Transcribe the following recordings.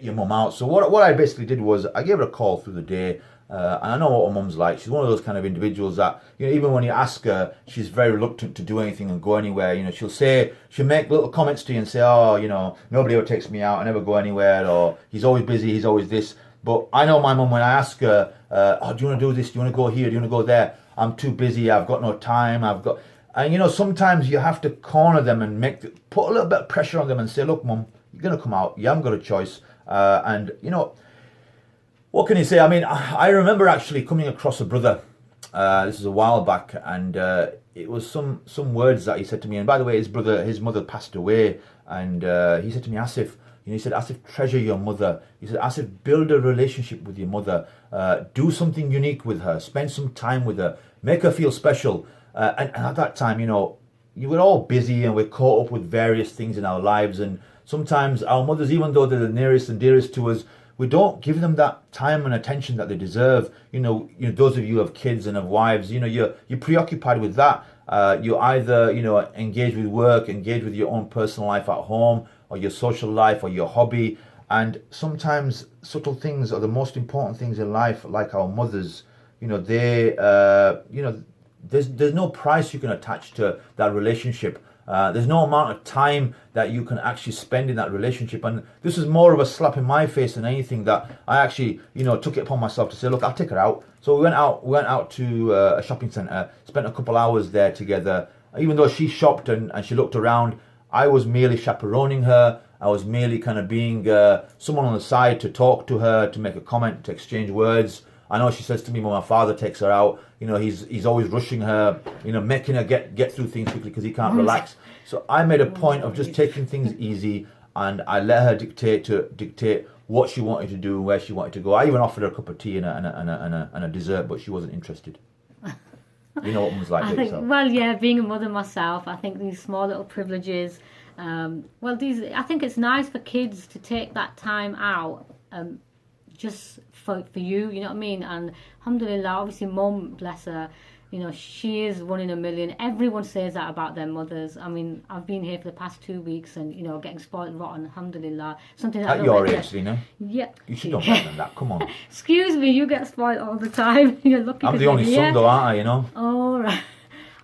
your mum out. So what I basically did was I gave her a call through the day. And I know what her mum's like. She's one of those kind of individuals that, even when you ask her, she's very reluctant to do anything and go anywhere. She'll make little comments to you and say, oh, nobody ever takes me out. I never go anywhere. Or he's always busy. He's always this. But I know my mum, when I ask her, oh, do you want to do this? Do you want to go here? Do you want to go there? I'm too busy. I've got no time. And sometimes you have to corner them and put a little bit of pressure on them and say, look, mum, you're going to come out. You haven't got a choice. And what can you say? I mean, I remember actually coming across a brother. This is a while back, and it was some words that he said to me. And by the way, his mother passed away, and he said to me, Asif, he said, Asif, treasure your mother. He said, Asif, build a relationship with your mother. Do something unique with her. Spend some time with her. Make her feel special. And at that time, we're all busy and we're caught up with various things in our lives. And sometimes our mothers, even though they're the nearest and dearest to us, we don't give them that time and attention that they deserve. Those of you who have kids and have wives, you're preoccupied with that. You either, engage with work, engage with your own personal life at home, or your social life, or your hobby. And sometimes subtle things are the most important things in life, like our mothers. There's no price you can attach to that relationship. There's no amount of time that you can actually spend in that relationship. And this is more of a slap in my face than anything, that I actually, took it upon myself to say, look, I'll take her out. So we went out to a shopping centre, spent a couple hours there together. Even though she shopped and she looked around, I was merely chaperoning her. I was merely kind of being someone on the side to talk to her, to make a comment, to exchange words. I know she says to me when my father takes her out, he's always rushing her, making her get through things quickly because he can't relax. So I made a point of just taking things easy, and I let her dictate what she wanted to do, where she wanted to go. I even offered her a cup of tea and a dessert, but she wasn't interested. You know what mum's like. Well, yeah, being a mother myself, I think these small little privileges. I think it's nice for kids to take that time out. Just for you, you know what I mean? And alhamdulillah, obviously mum, bless her, she is one in a million. Everyone says that about their mothers. I mean, I've been here for the past 2 weeks and, getting spoiled rotten, alhamdulillah. Something that at your age, Lena? Yeah. You should know better than that, come on. Excuse me, you get spoiled all the time. You're lucky. I'm the only son though, aren't I, All right.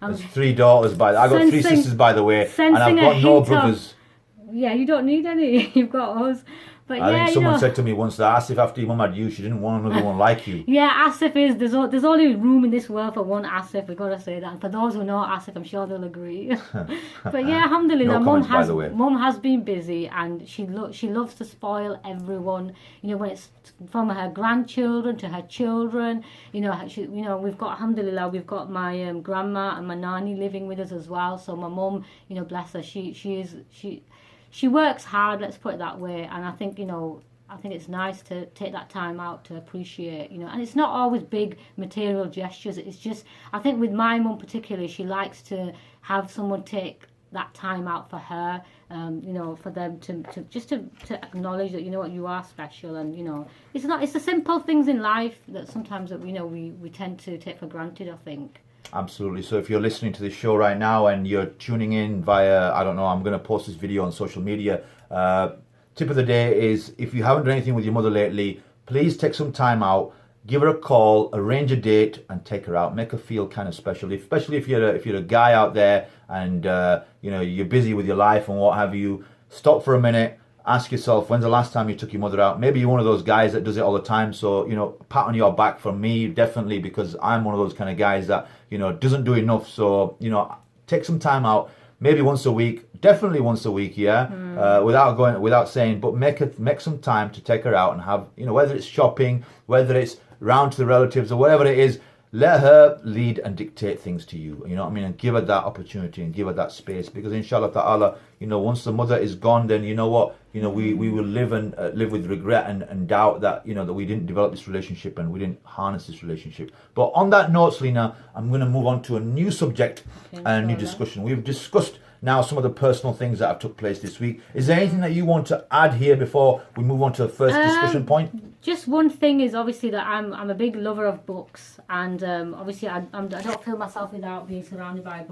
There's 3 daughters, I got 3 sisters, by the way, and I've got no brothers. Yeah, you don't need any. You've got us. But I think someone said to me once that Asif, after your mum had you, she didn't want another one like you. Yeah, Asif is, there's only room in this world for one Asif, we've got to say that. And for those who know Asif, I'm sure they'll agree. But yeah, alhamdulillah, mum has been busy, and she loves to spoil everyone. When it's from her grandchildren to her children, we've got, alhamdulillah, we've got my grandma and my nanny living with us as well. So my mum, bless her, she works hard, let's put it that way, and I think it's nice to take that time out to appreciate, and it's not always big material gestures. It's just, I think with my mum particularly, she likes to have someone take that time out for her, for them to acknowledge that, you are special, and it's the simple things in life that sometimes that we tend to take for granted, I think. Absolutely. So if you're listening to this show right now and you're tuning in via, I don't know, I'm going to post this video on social media. Tip of the day is, if you haven't done anything with your mother lately, please take some time out, give her a call, arrange a date, and take her out. Make her feel kind of special, especially if you're a guy out there and you're busy with your life and what have you. Stop for a minute. Ask yourself, when's the last time you took your mother out? Maybe you're one of those guys that does it all the time. So, pat on your back from me, definitely, because I'm one of those kind of guys that, doesn't do enough. So, take some time out, maybe once a week, definitely once a week, yeah, without saying, but make some time to take her out and have, whether it's shopping, whether it's round to the relatives or whatever it is, let her lead and dictate things to you, you know what I mean, and give her that opportunity and give her that space, because inshallah ta'ala, once the mother is gone, then we will live with regret and doubt that, that we didn't develop this relationship and we didn't harness this relationship. But on that note, Selena, I'm going to move on to a new subject and a new discussion. We've discussed now some of the personal things that have took place this week. Is there anything that you want to add here before we move on to the first discussion point? Just one thing is obviously that I'm a big lover of books, and obviously I don't feel myself without being surrounded by books.